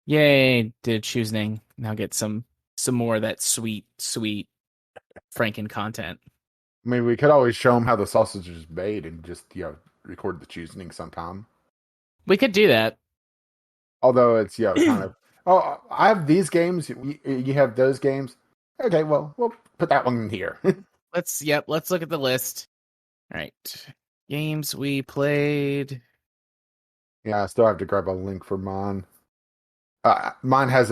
Yay, did choosing. Now get some more of that sweet Franken content. I mean, we could always show them how the sausage is made and just, record the choosing sometime. We could do that. Although it's, kind of, oh, I have these games, you have those games. Okay, well, we'll put that one in here. Let's look at the list. All right. Games we played. Yeah, I still have to grab a link for mine. Mine is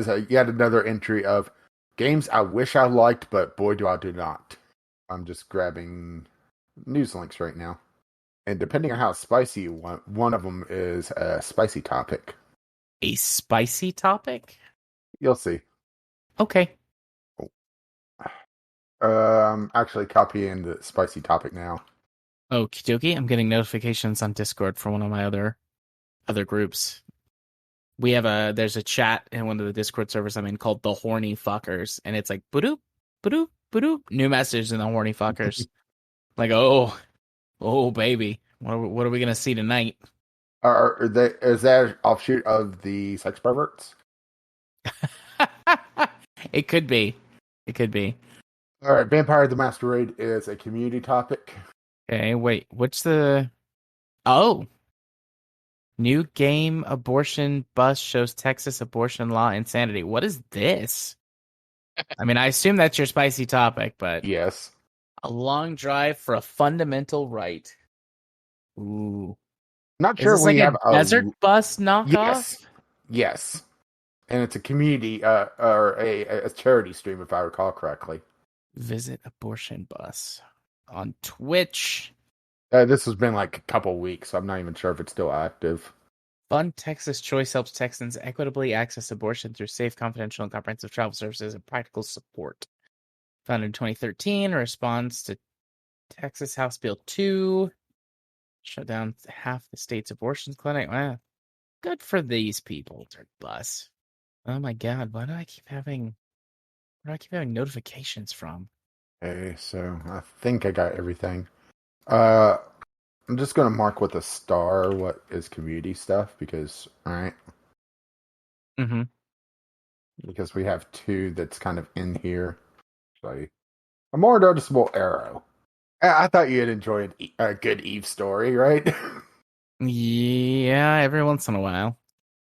a yet another entry of games I wish I liked, but boy do not. I'm just grabbing news links right now. And depending on how spicy you want, one of them is a spicy topic. A spicy topic? You'll see. Okay. I'm actually copying the spicy topic now. Okie dokie. I'm getting notifications on Discord from one of my other groups. There's a chat in one of the Discord servers I'm in called the Horny Fuckers, and it's like boop boop boop new message in the Horny Fuckers. Like, oh baby, what are we gonna see tonight? Is that an offshoot of the sex perverts? It could be. It could be. All right, Vampire the Masquerade is a community topic. Okay, wait. What's the? Oh, new game abortion bus shows Texas abortion law insanity. What is this? I mean, I assume that's your spicy topic, but Yes. a long drive for a fundamental right. Ooh, Not is sure this like we a have desert bus knockoff? Yes. Yes. And it's a community or a charity stream, if I recall correctly. Visit abortion bus on Twitch. This has been like a couple weeks, so I'm not even sure if it's still active. Fund Texas Choice helps Texans equitably access abortion through safe, confidential, and comprehensive travel services and practical support. Founded in 2013, a response to Texas House Bill 2, shut down half the state's abortion clinic. Wow. Good for these people. Dirt bus. Oh my god, where do I keep having notifications from? Okay, so I think I got everything. I'm just gonna mark with a star what is community stuff because Mm-hmm. because we have two that's kind of in here. So a more noticeable arrow. I thought you had enjoyed a good Eve story, right? Yeah, every once in a while.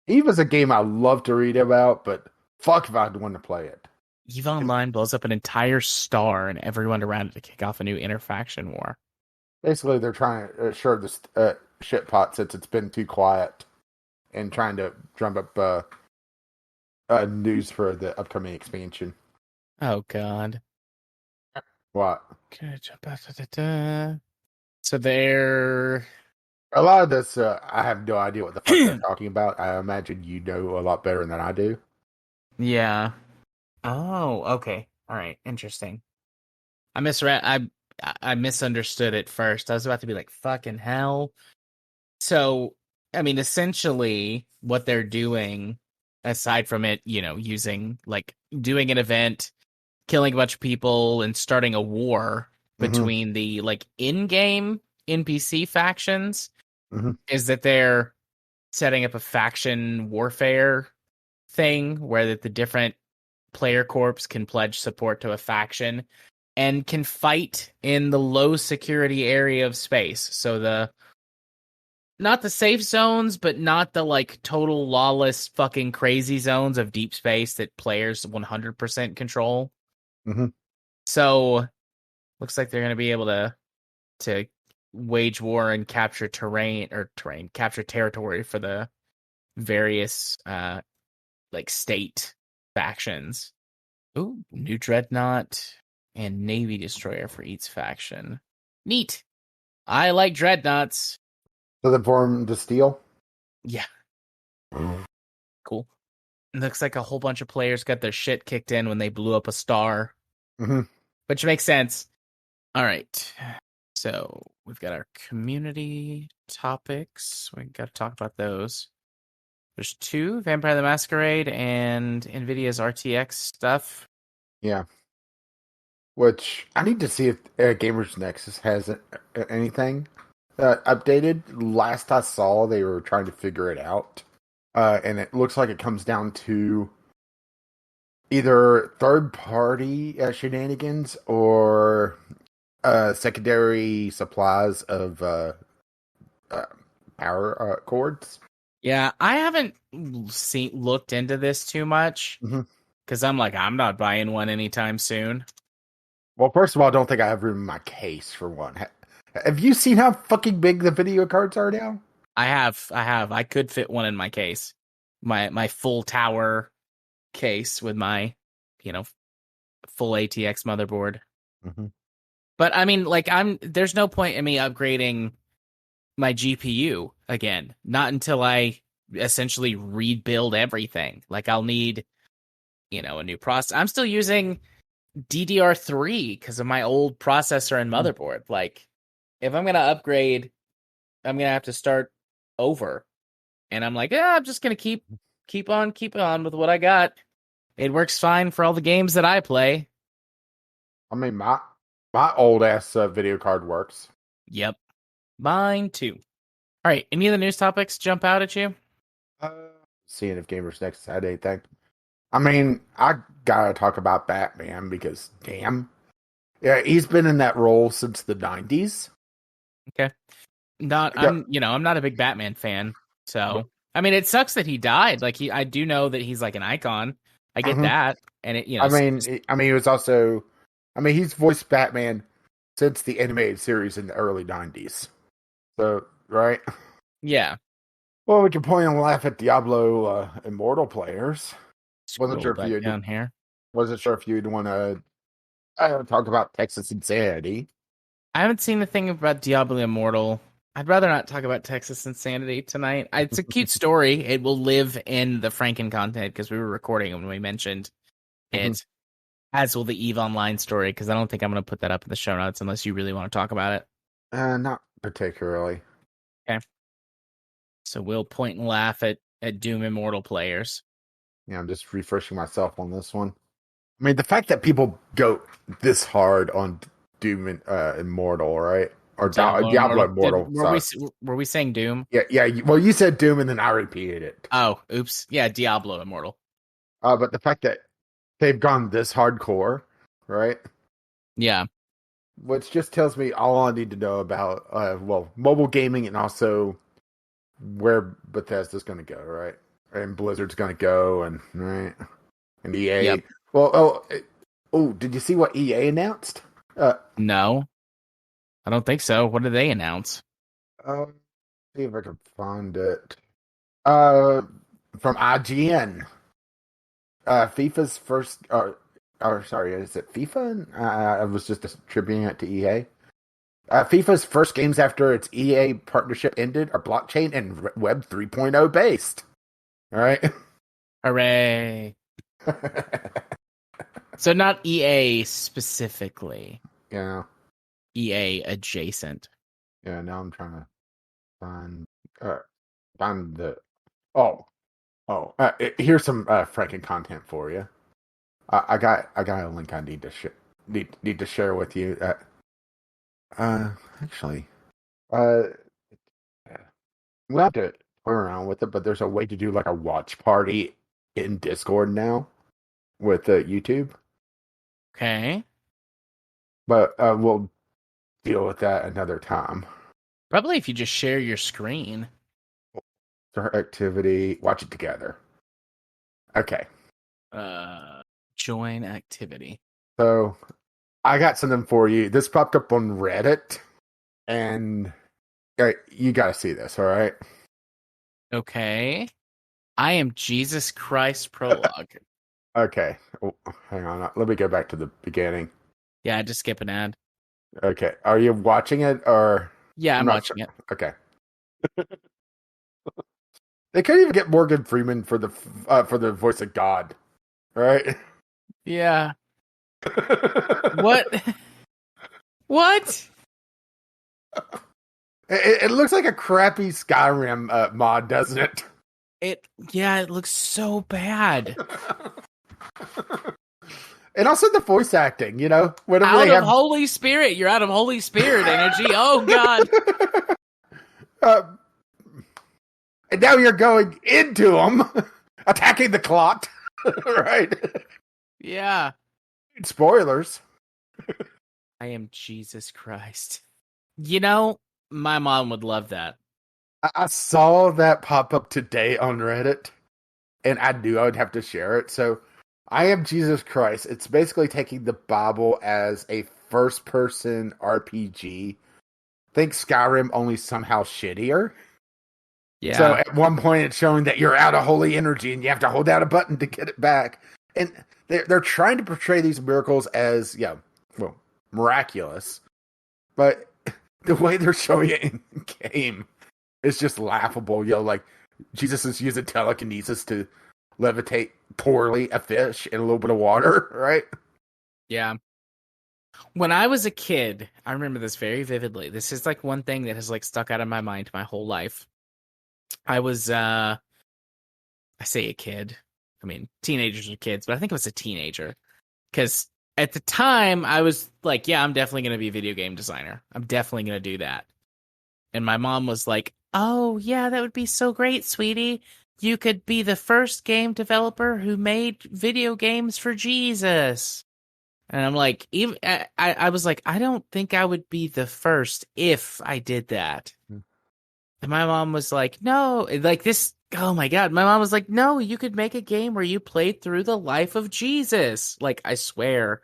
Eve is a game I love to read about, but fuck if I'd want to play it. EVE Online blows up an entire star and everyone around it to kick off a new interfaction war. Basically, they're trying to assure this shit pot since it's been too quiet and trying to drum up news for the upcoming expansion. Oh god. What? Okay, so they're A lot of this, I have no idea what the fuck they're talking about. I imagine you know a lot better than I do. yeah. Oh, okay. All right. Interesting. I misread. I misunderstood it first. I was about to be like, "Fucking hell!" So, I mean, essentially, what they're doing, aside from it, using like doing an event, killing a bunch of people, and starting a war Mm-hmm. between the like in-game NPC factions, Mm-hmm. is that they're setting up a faction warfare thing where that the different player corps can pledge support to a faction and can fight in the low security area of space. So not the safe zones, but not the like total lawless fucking crazy zones of deep space that players 100% control. Mm-hmm. So looks like they're going to be able to wage war and capture capture territory for the various like state factions. Ooh, new dreadnought and navy destroyer for each faction. Neat. I like dreadnoughts. So they form the steel. Yeah, cool. Looks like a whole bunch of players got their shit kicked in when they blew up a star, Mm-hmm. which makes sense. All right. So we've got our community topics. We got to talk about those. There's two, Vampire the Masquerade and NVIDIA's RTX stuff. Yeah. Which I need to see if Gamers Nexus has anything updated. Last I saw, they were trying to figure it out. and it looks like it comes down to either third party shenanigans or secondary supplies of power cords. Yeah, I haven't looked into this too much Mhm. because I'm like, I'm not buying one anytime soon. Well, first of all, I don't think I have room in my case for one. Have you seen how fucking big the video cards are now? I have. I could fit one in my case. My full tower case with my, full ATX motherboard. Mm-hmm. But I mean, like, there's no point in me upgrading my GPU again. Not until I essentially rebuild everything. Like, I'll need, a new process. I'm still using DDR3 because of my old processor and motherboard. Like, if I'm gonna upgrade, I'm gonna have to start over. And I'm like, yeah, I'm just gonna keep on with what I got. It works fine for all the games that I play. I mean, my old ass video card works. Yep. Mine too. All right. Any of the news topics jump out at you? Seeing if Gamers Next had anything. I mean, I gotta talk about Batman because, damn, yeah, he's been in that role since the '90s. Okay. I'm not a big Batman fan. So, I mean, it sucks that he died. Like I do know that he's like an icon. I get that. And it, he was also, he's voiced Batman since the animated series in the early '90s. So, right? Yeah. Well, we can point and laugh at Diablo Immortal players. Wasn't sure if you'd want to talk about Texas Insanity. I haven't seen the thing about Diablo Immortal. I'd rather not talk about Texas Insanity tonight. It's a cute story. It will live in the Franken content because we were recording when we mentioned it, as will the EVE Online story, because I don't think I'm going to put that up in the show notes unless you really want to talk about it. Not particularly. Okay. So we'll point and laugh at Doom Immortal players. Yeah, I'm just refreshing myself on this one. I mean, the fact that people go this hard on Doom Immortal, right? Or Diablo Immortal. Were we saying Doom? Yeah. Well, you said Doom, and then I repeated it. Oh, oops. Yeah, Diablo Immortal. But the fact that they've gone this hardcore, right? Yeah. Which just tells me all I need to know about, mobile gaming and also where Bethesda's going to go, right? And Blizzard's going to go, and right, and EA. Yep. Well, did you see what EA announced? No, I don't think so. What did they announce? See if I can find it. From IGN. FIFA's first, sorry, is it FIFA? I was just attributing it to EA. FIFA's first games after its EA partnership ended are blockchain and Web 3.0 based. All right. Hooray. So not EA specifically. Yeah. EA adjacent. Yeah, now I'm trying to find the here's some Franken content for you. I got a link I need to share with you. Actually, we'll have to play around with it, but there's a way to do like a watch party in Discord now with YouTube. Okay. But we'll deal with that another time. Probably if you just share your screen. Start activity. Watch it together. Okay. Join activity. So I got something for you. This popped up on Reddit, and you got to see this, all right? Okay. I am Jesus Christ prologue. Okay. Oh, hang on. Let me go back to the beginning. Yeah, just skip an ad. Okay. Are you watching it, or? Yeah, I'm watching it. Okay. They couldn't even get Morgan Freeman for the voice of God, right? Yeah. What? What? It looks like a crappy Skyrim mod, doesn't it? It looks so bad. And also the voice acting, whenever out of Holy Spirit, you're out of Holy Spirit energy. Oh God. And now you're going into them, attacking the clock, right? Yeah. Spoilers. I am Jesus Christ. You know, my mom would love that. I saw that pop up today on Reddit, and I knew I would have to share it. So, I am Jesus Christ. It's basically taking the Bible as a first-person RPG. Think Skyrim, only somehow shittier. Yeah. So at one point, it's showing that you're out of holy energy, and you have to hold down a button to get it back. And they're trying to portray these miracles as miraculous, but the way they're showing it in game is just laughable. Like Jesus is using telekinesis to levitate poorly a fish in a little bit of water, right? Yeah. When I was a kid, I remember this very vividly. This is like one thing that has like stuck out of my mind my whole life. I was, I say a kid. I mean, teenagers are kids, but I think I was a teenager. Because at the time, I was like, yeah, I'm definitely going to be a video game designer. I'm definitely going to do that. And my mom was like, oh, yeah, that would be so great, sweetie. You could be the first game developer who made video games for Jesus. And I'm like, I was like, I don't think I would be the first if I did that. And my mom was like, no, like this. Oh my God. My mom was like, no, you could make a game where you played through the life of Jesus. Like, I swear,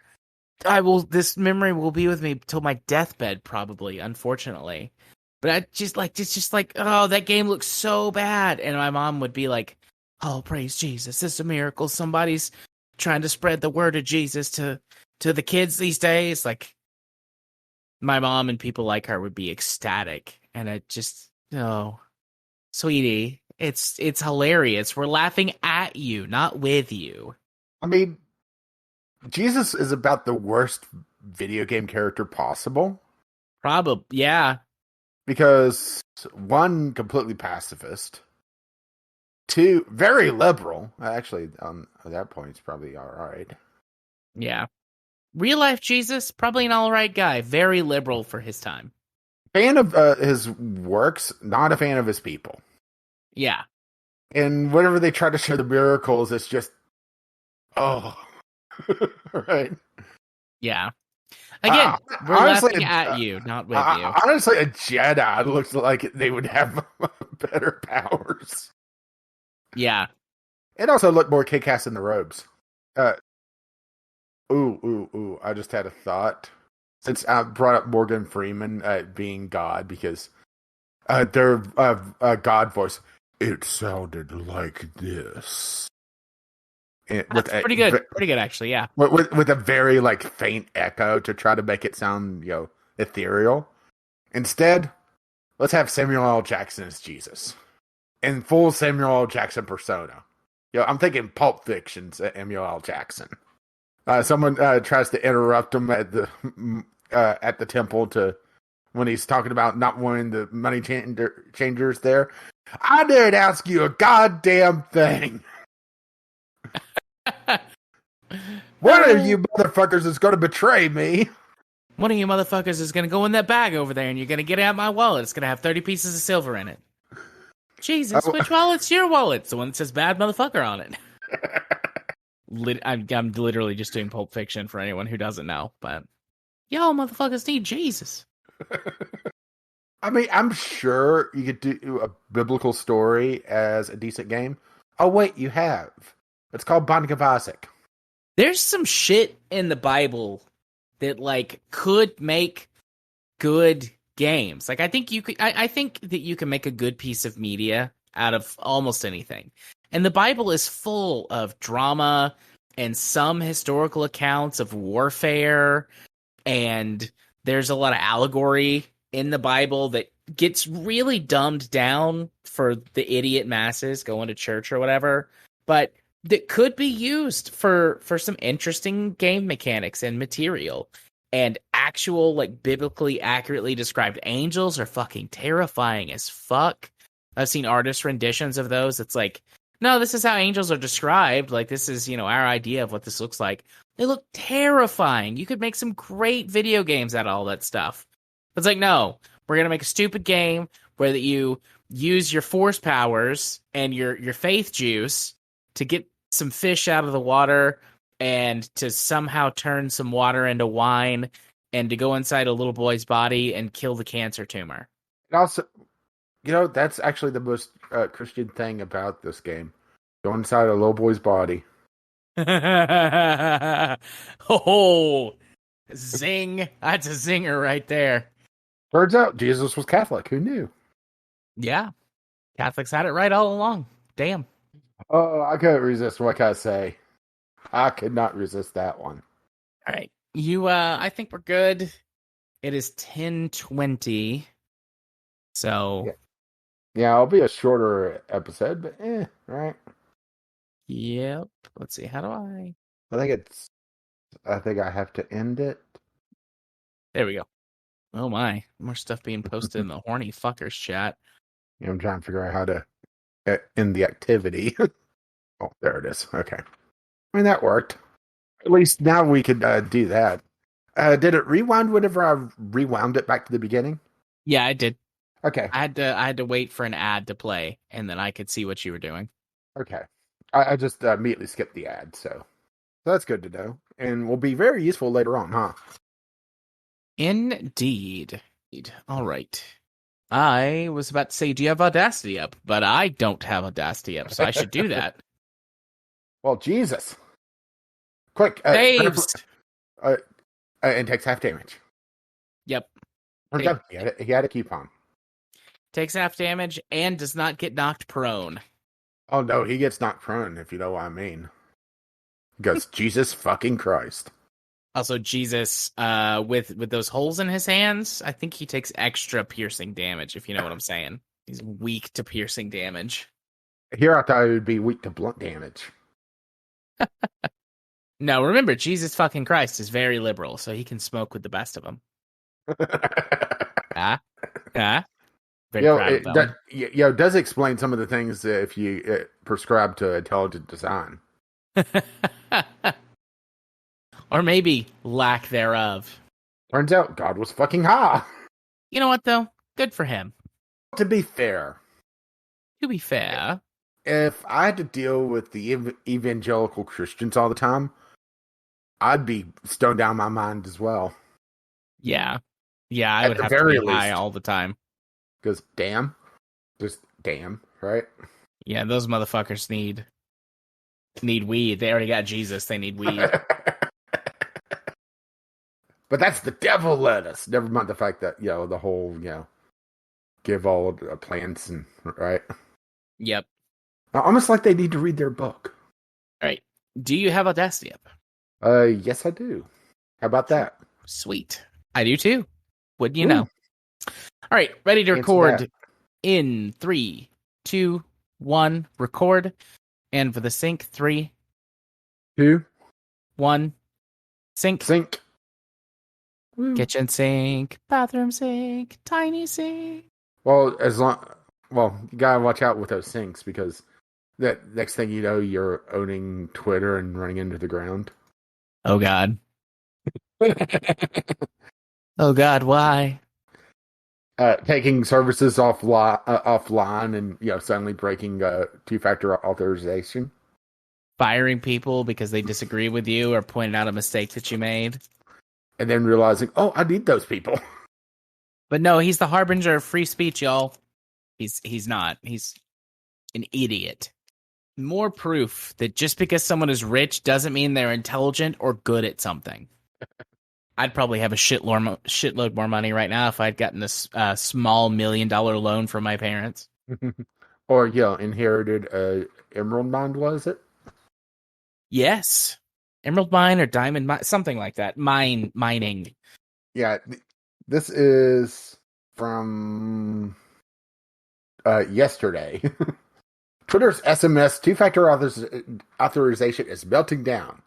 this memory will be with me till my deathbed, probably, unfortunately. But it's just like, oh, that game looks so bad. And my mom would be like, oh, praise Jesus. This is a miracle. Somebody's trying to spread the word of Jesus to the kids these days. Like, my mom and people like her would be ecstatic. And it just, oh, sweetie, it's hilarious. We're laughing at you, not with you. I mean, Jesus is about the worst video game character possible. Probably, yeah. Because, one, completely pacifist. Two, very liberal. Actually, at that point, it's probably all right. Yeah. Real life Jesus, probably an all right guy. Very liberal for his time. Fan of his works, not a fan of his people. Yeah. And whenever they try to show the miracles, it's just, oh, right. Yeah. Again, we're honestly, laughing at you, not with you. Honestly, a Jedi looks like they would have better powers. Yeah. It also looked more kick-ass in the robes. Ooh. I just had a thought. Since I brought up Morgan Freeman being God, because their God voice, it sounded like this. That's pretty good. Pretty good, actually, yeah. With a very, like, faint echo to try to make it sound, ethereal. Instead, let's have Samuel L. Jackson as Jesus. In full Samuel L. Jackson persona. I'm thinking Pulp Fiction, Samuel L. Jackson. Someone tries to interrupt him at the temple when he's talking about not wanting the money changers there. I didn't ask you a goddamn thing. One of you motherfuckers is going to betray me. One of you motherfuckers is going to go in that bag over there, and you're going to get out my wallet. It's going to have 30 pieces of silver in it. Jesus, which wallet's your wallet? It's the one that says bad motherfucker on it. I'm literally just doing Pulp Fiction for anyone who doesn't know, but y'all motherfuckers need Jesus. I mean, I'm sure you could do a biblical story as a decent game. Oh, wait, you have. It's called Binding of Isaac. There's some shit in the Bible that, like, could make good games. Like, I think that you can make a good piece of media out of almost anything. And the Bible is full of drama and some historical accounts of warfare, and there's a lot of allegory in the Bible that gets really dumbed down for the idiot masses going to church or whatever, but that could be used for some interesting game mechanics and material. And actual, like, biblically accurately described angels are fucking terrifying as fuck. I've seen artist renditions of those. It's like, no, this is how angels are described. Like, this is, our idea of what this looks like. They look terrifying. You could make some great video games out of all that stuff. It's like, no, we're going to make a stupid game where that you use your force powers and your faith juice to get some fish out of the water and to somehow turn some water into wine and to go inside a little boy's body and kill the cancer tumor. And also, that's actually the most Christian thing about this game. Go inside a little boy's body. Oh, zing. That's a zinger right there. Turns out Jesus was Catholic. Who knew? Yeah. Catholics had it right all along. Damn. Oh, I couldn't resist. What can I say? I could not resist that one. All right. I think we're good. It is 10:20. So. Yeah, it'll be a shorter episode, but right. Yep. Let's see. How do I? I think I have to end it. There we go. Oh my. More stuff being posted in the horny fuckers chat. I'm trying to figure out how to end the activity. Oh, there it is. Okay. I mean, that worked. At least now we could do that. Did it rewind whenever I rewound it back to the beginning? Yeah, I did. Okay. I had to wait for an ad to play, and then I could see what you were doing. Okay. I just immediately skipped the ad, so that's good to know. And will be very useful later on, huh? Indeed. All right. I was about to say, do you have Audacity up? But I don't have Audacity up, so I should do that. Well, Jesus. Quick. Saves! And takes half damage. Yep. Turns out he had a coupon. Takes half damage and does not get knocked prone. Oh, no, he gets knocked prone, if you know what I mean. Because Jesus fucking Christ. Also, Jesus, with those holes in his hands, I think he takes extra piercing damage, if you know what I'm saying. He's weak to piercing damage. Here I thought it would be weak to blunt damage. No, remember, Jesus fucking Christ is very liberal, so he can smoke with the best of them. Very proud of that one. It does explain some of the things if you prescribe to intelligent design. Or maybe lack thereof. Turns out God was fucking high. You know what, though? Good for him. To be fair, if I had to deal with the evangelical Christians all the time, I'd be stoned down my mind as well. Yeah, I would have to be high all the time. Because just damn, right? Yeah, those motherfuckers need weed. They already got Jesus. They need weed. But that's the devil led us. Never mind the fact that, the whole, give all the plants and, right? Yep. Almost like they need to read their book. All right. Do you have Audacity up? Yes, I do. How about that? Sweet. I do too. Wouldn't you know? All right. Ready to record in 3, 2, 1. Record. And for the sync, 3, 2, 1. Sync. Sync. Kitchen sink, bathroom sink, tiny sink. Well, you gotta watch out with those sinks because that next thing you know, you're owning Twitter and running into the ground. Oh God. Oh God, why? Taking services offline and suddenly breaking two-factor authorization. Firing people because they disagree with you or pointed out a mistake that you made. And then realizing, oh, I need those people. But no, he's the harbinger of free speech, y'all. He's not. He's an idiot. More proof that just because someone is rich doesn't mean they're intelligent or good at something. I'd probably have a shitload more money right now if I'd gotten this small $1 million loan from my parents. Or, inherited a emerald mine, was it? Yes. Emerald mine or diamond mine, something like that. Mining. Yeah, this is from yesterday. Twitter's SMS two-factor authorization is melting down.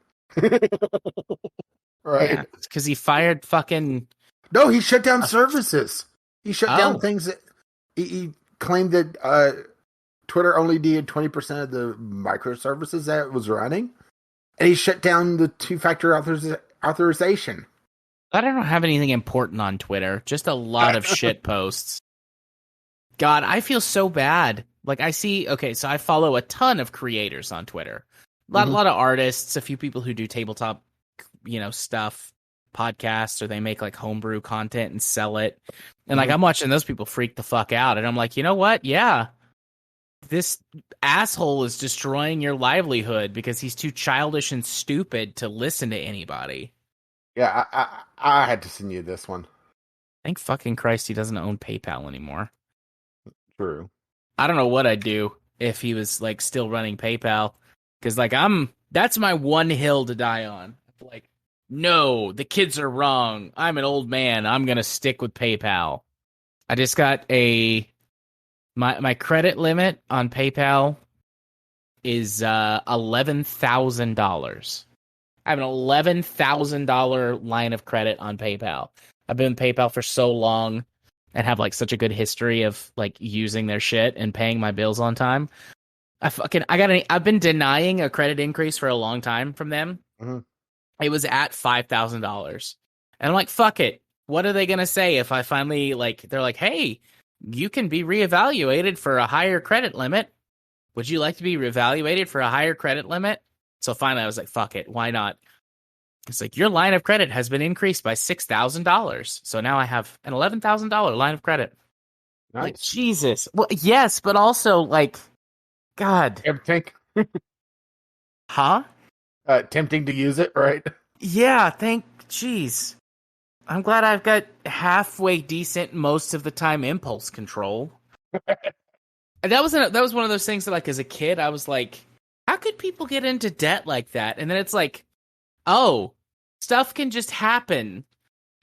Right? Because he fired fucking... No, he shut down services. He shut down things that... He claimed that Twitter only needed 20% of the microservices that it was running. And he shut down the two-factor authorization. I don't have anything important on Twitter. Just a lot of shit posts. God, I feel so bad. Like I see, okay, so I follow a ton of creators on Twitter. A lot of artists, a few people who do tabletop, stuff, podcasts, or they make like homebrew content and sell it. And like I'm watching those people freak the fuck out. And I'm like, you know what? Yeah. This asshole is destroying your livelihood because he's too childish and stupid to listen to anybody. Yeah, I had to send you this one. Thank fucking Christ he doesn't own PayPal anymore. True. I don't know what I'd do if he was like still running PayPal. Because like that's my one hill to die on. Like, no, the kids are wrong. I'm an old man. I'm gonna stick with PayPal. I just got my credit limit on PayPal is $11,000. I have an $11,000 line of credit on PayPal. I've been with PayPal for so long and have like such a good history of like using their shit and paying my bills on time. I've been denying a credit increase for a long time from them. Mm-hmm. It was at $5,000. And I'm like, fuck it. What are they going to say if I finally they're like, hey, you can be reevaluated for a higher credit limit. Would you like to be reevaluated for a higher credit limit? So finally I was like, fuck it. Why not? It's like, your line of credit has been increased by $6,000. So now I have an $11,000 line of credit. Nice. Like, Jesus. Well, yes, but also like, God. Tempting. Huh? Tempting to use it, right? Yeah, jeez. I'm glad I've got halfway decent most of the time impulse control. And that was one of those things that like as a kid I was like, how could people get into debt like that? And then it's like, oh, stuff can just happen,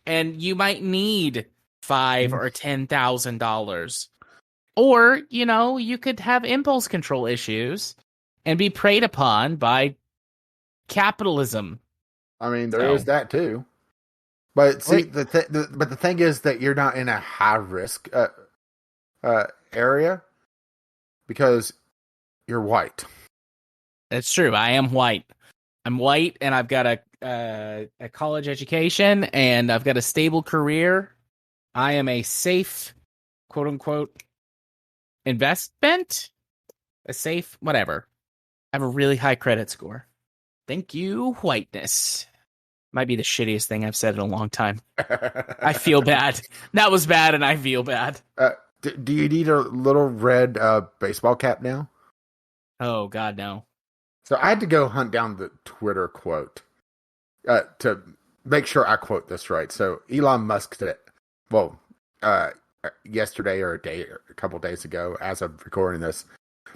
and you might need $5,000 or $10,000, or you could have impulse control issues and be preyed upon by capitalism. I mean, there is that too. But see, but the thing is that you're not in a high risk area because you're white. That's true. I am white. I'm white, and I've got a college education, and I've got a stable career. I am a safe, quote unquote, investment. A safe, whatever. I have a really high credit score. Thank you, whiteness. Might be the shittiest thing I've said in a long time. I feel bad. That was bad, and I feel bad. Do you need a little red baseball cap now? Oh, God, no. So I had to go hunt down the Twitter quote to make sure I quote this right. So Elon Musk said it, yesterday or a couple days ago, as of recording this.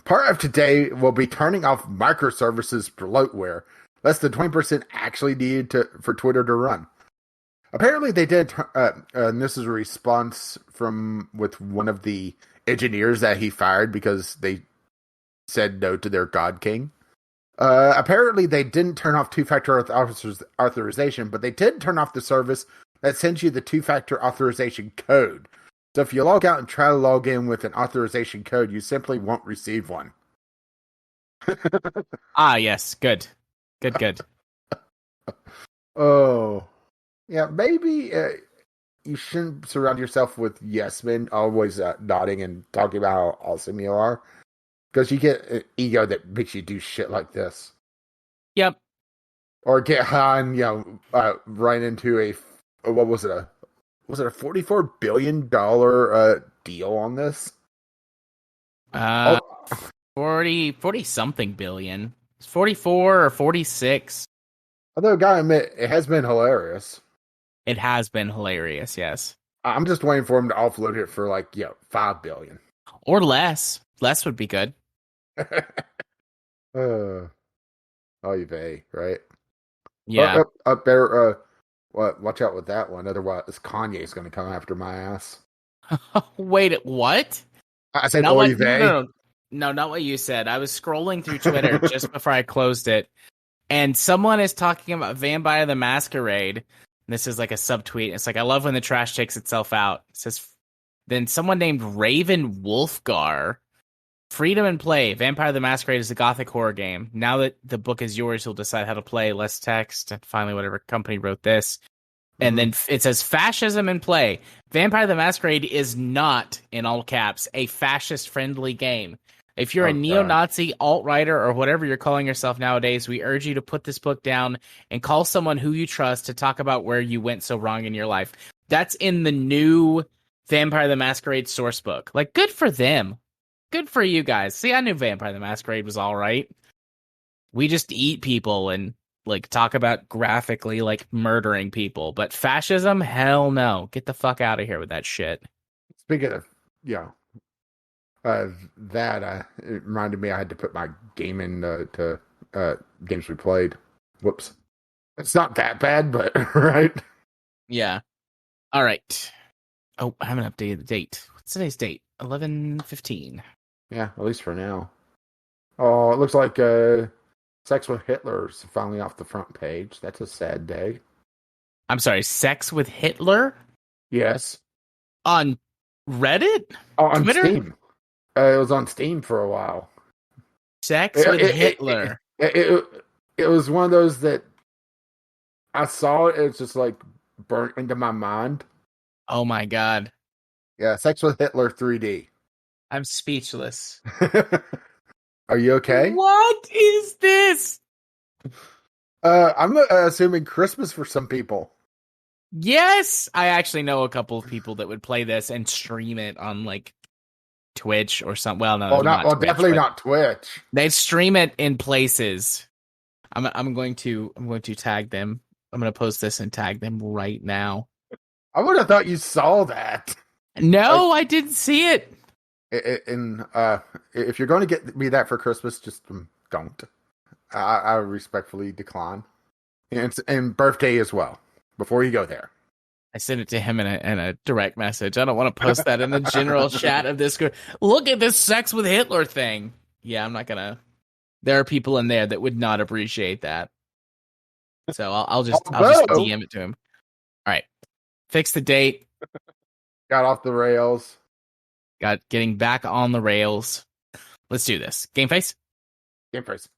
Part of today will be turning off microservices bloatware. Less than 20% actually needed for Twitter to run. Apparently they did, and this is a response with one of the engineers that he fired because they said no to their God King. Apparently they didn't turn off two-factor authorization, but they did turn off the service that sends you the two-factor authorization code. So if you log out and try to log in with an authorization code, you simply won't receive one. Yes. Good. Oh. Yeah, maybe you shouldn't surround yourself with yes men, always nodding and talking about how awesome you are. Because you get an ego that makes you do shit like this. Yep. Or get high and, run into what was it? Was it a $44 billion deal on this? 40 something billion. It's 44 or 46. Although, gotta admit, it has been hilarious. It has been hilarious, yes. I'm just waiting for him to offload it for $5 billion. Or less. Less would be good. Oy vey, right? Yeah. Better watch out with that one. Otherwise, Kanye's going to come after my ass. Wait, what? I said oy vey. No, not what you said. I was scrolling through Twitter just before I closed it, and someone is talking about Vampire the Masquerade. This is like a subtweet. It's like, I love when the trash takes itself out. It says, then someone named Raven Wolfgar. Freedom and play. Vampire the Masquerade is a gothic horror game. Now that the book is yours, you'll decide how to play. Less text. And finally, whatever company wrote this. And then it says fascism in play. Vampire the Masquerade is not, in all caps, a fascist-friendly game. If you're a neo-Nazi, alt-writer, or whatever you're calling yourself nowadays, we urge you to put this book down and call someone who you trust to talk about where you went so wrong in your life. That's in the new Vampire the Masquerade source book. Like, good for them. Good for you guys. See, I knew Vampire the Masquerade was all right. We just eat people and like talk about graphically like murdering people, but fascism, hell no. Get the fuck out of here with that shit. Speaking of, that it reminded me I had to put my game in to games we played. Whoops. It's not that bad, but right. Yeah. All right. Oh, I haven't updated the date. What's today's date? 11/15. Yeah, at least for now. Oh, it looks like Sex with Hitler's finally off the front page. That's a sad day. I'm sorry, Sex with Hitler? Yes. On Reddit? Oh, on Twitter? Steam. It was on Steam for a while. Sex with Hitler. It was one of those that I saw it. It's just like burnt into my mind. Oh my god. Yeah, Sex with Hitler 3D. I'm speechless. Are you okay? What is this? I'm assuming Christmas for some people. Yes, I actually know a couple of people that would play this and stream it on like Twitch or something. Well, no, Twitch, definitely not Twitch. They'd stream it in places. I'm going to tag them. I'm going to post this and tag them right now. I would have thought you saw that. No, I didn't see it. If you're going to get me that for Christmas, just don't. I respectfully decline. And birthday as well. Before you go there, I sent it to him in a direct message. I don't want to post that in the general chat of this group. Look at this Sex with Hitler thing. Yeah, I'm not gonna. There are people in there that would not appreciate that. So I'll just DM it to him. All right, fix the date. Got off the rails. Getting back on the rails. Let's do this. Game face. Game face.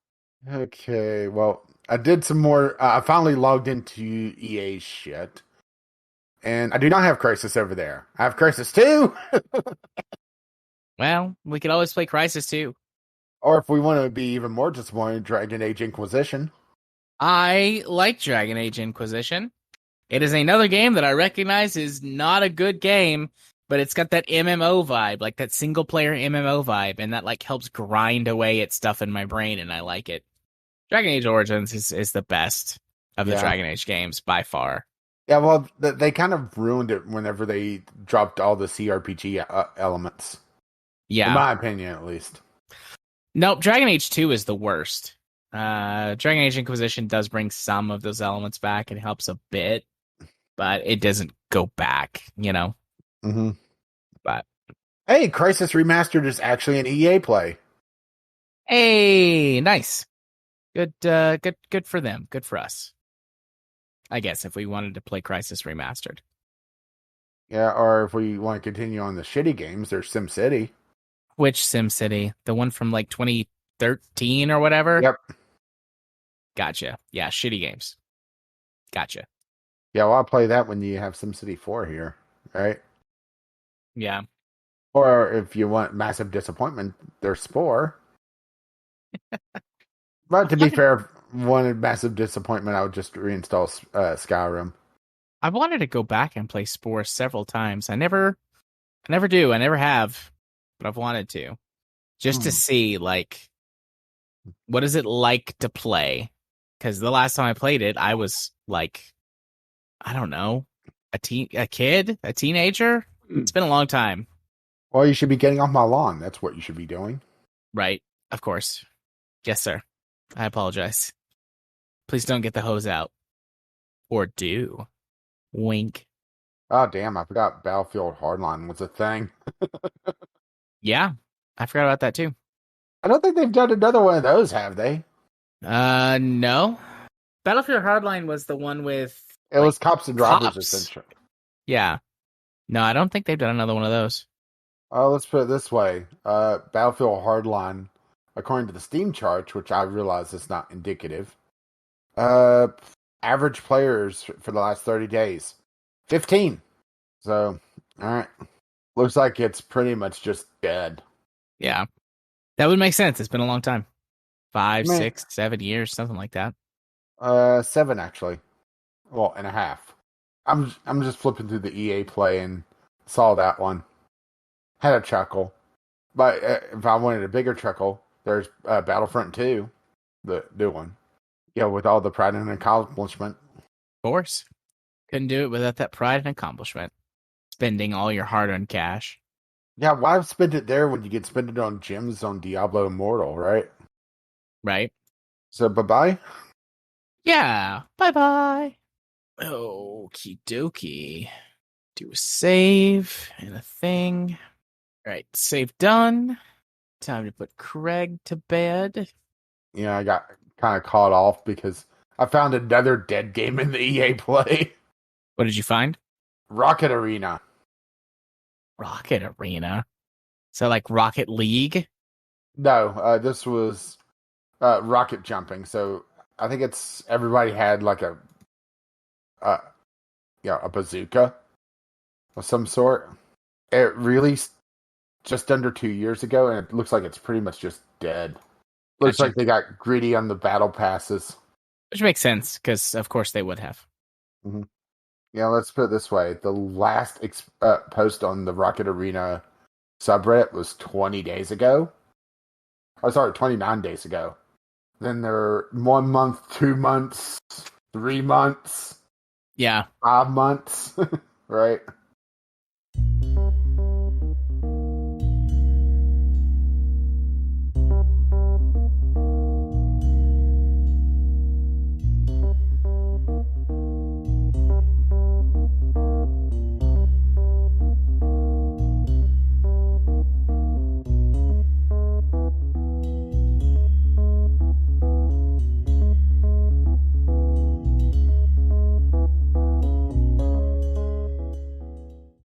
Okay, well, I did some more. I finally logged into EA's shit. And I do not have Crysis over there. I have Crysis 2. Well, we could always play Crysis 2. Or if we want to be even more disappointed, Dragon Age Inquisition. I like Dragon Age Inquisition. It is another game that I recognize is not a good game, but it's got that MMO vibe, like that single player MMO vibe, and that like helps grind away at stuff in my brain, and I like it. Dragon Age Origins is the best of the Dragon Age games by far. Yeah, well, they kind of ruined it whenever they dropped all the CRPG elements. Yeah. In my opinion, at least. Nope, Dragon Age 2 is the worst. Dragon Age Inquisition does bring some of those elements back. It helps a bit, but it doesn't go back, you know? Mm-hmm. But hey, Crysis Remastered is actually an EA play. Hey, nice. Good for them. Good for us. I guess if we wanted to play Crysis Remastered. Yeah, or if we want to continue on the shitty games, there's SimCity. Which SimCity? The one from like 2013 or whatever? Yep. Gotcha. Yeah, shitty games. Gotcha. Yeah, well, I'll play that when you have SimCity 4 here, right? Yeah. Or if you want massive disappointment, there's Spore. But to be fair, if I wanted massive disappointment, I would just reinstall Skyrim. I wanted to go back and play Spore several times. I never do. I never have, but I've wanted to. Just to see, like, what is it like to play? Because the last time I played it, I was like, I don't know, a kid, a teenager. It's been a long time. Well, you should be getting off my lawn. That's what you should be doing. Right. Of course. Yes, sir. I apologize. Please don't get the hose out. Or do. Wink. Oh, damn. I forgot Battlefield Hardline was a thing. Yeah. I forgot about that too. I don't think they've done another one of those, have they? No. Battlefield Hardline was the one with... It was Cops and Robbers, essentially. Yeah. No, I don't think they've done another one of those. Let's put it this way. Battlefield Hardline, according to the Steam charts, which I realize is not indicative, average players for the last 30 days. 15. So, all right. Looks like it's pretty much just dead. Yeah. That would make sense. It's been a long time. 5, Man. 6, 7 years, something like that. 7 actually. Well, and a half. I'm just flipping through the EA play and saw that one. Had a chuckle. But if I wanted a bigger chuckle, there's Battlefront 2, the new one. Yeah, with all the pride and accomplishment. Of course. Couldn't do it without that pride and accomplishment. Spending all your hard-earned cash. Yeah, why spend it there when you can spend it on gems on Diablo Immortal, right? Right? So, bye-bye. Yeah. Bye-bye. Okie dokie. Do a save and a thing. All right, save done. Time to put Craig to bed. Yeah, I got kind of caught off because I found another dead game in the EA play. What did you find? Rocket Arena. Rocket Arena. So like Rocket League? No, this was rocket jumping. So I think it's everybody had like a bazooka of some sort. It released just under 2 years ago, and it looks like it's pretty much just dead. Looks Gotcha. like they got greedy on the battle passes. Which makes sense, because of course they would have. Mm-hmm. Yeah, let's put it this way. The last post on the Rocket Arena subreddit was 20 days ago. Oh, sorry, 29 days ago. Then there were 1 month, 2 months, 3 months. Yeah. 5 months. Right?